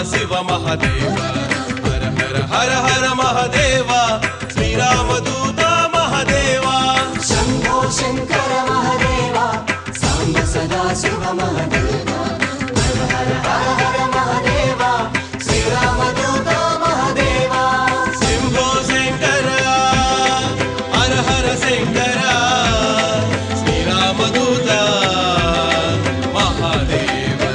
शिव महादेव हर हर हर हर महादेव श्रीरामदूत महादेव शंभो शंकर महादेव सांब सदा शिव महादेव हर हर हर हर महादेव श्रीरामदूत महादेव शंभो शंकर हर हर शंकर श्रीरामदूत महादेव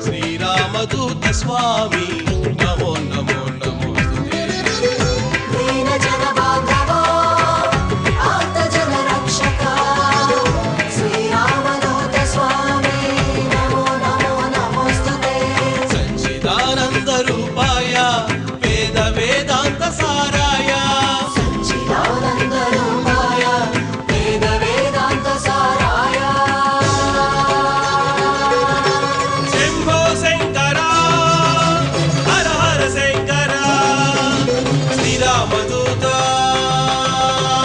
श्रीरामदूत स्वामी नमो नमो नमोस्तुते दीन जन बांधवा आर्त जन रक्षका श्रीरामदूत स्वामी नमो नमो नमोस्तुते सच्चिदानंद रूपाय वेद वेदांत साराय सच्चिदानंद रूपाय वेद वेदांत साराय श्रीरामदूत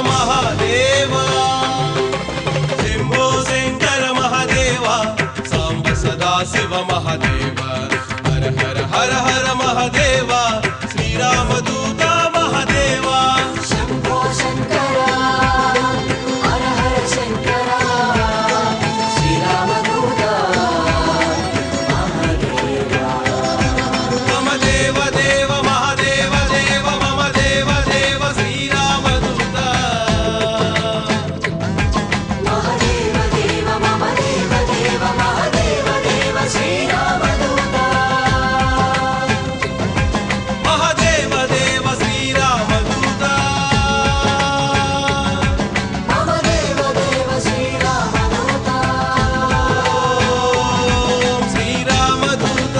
महादेव शंभो शंकर महादेव सांब सदा शिव महादेव हर हर हर हर महादेव श्रीरामदूत महादेव शंभो शंकर हर हर शंकर श्रीरामदूत महादेव मम देव देव महादेव देव मम देव देव श्रीरामदूत महादेव देव मम देव देव महादेव देव श्रीरामदूत महादेव देव श्रीरामदूत मम देव देव श्रीरामदूत ओम श्रीरामदूत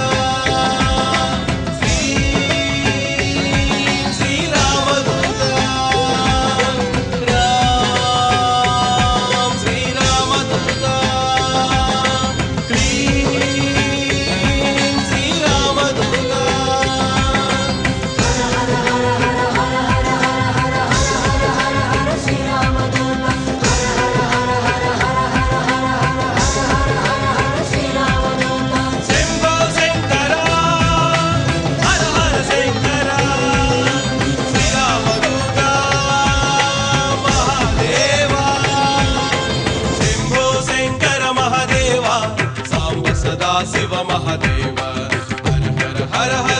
श्रीरामदूत राम श्रीरामदूत क्लीं श्रीरामदूत शंभो शंकर हर हर शंकर श्रीरामदूत महादेव शंभो शंकर महादेव सांब सदा शिव महादेव हर हर हर हर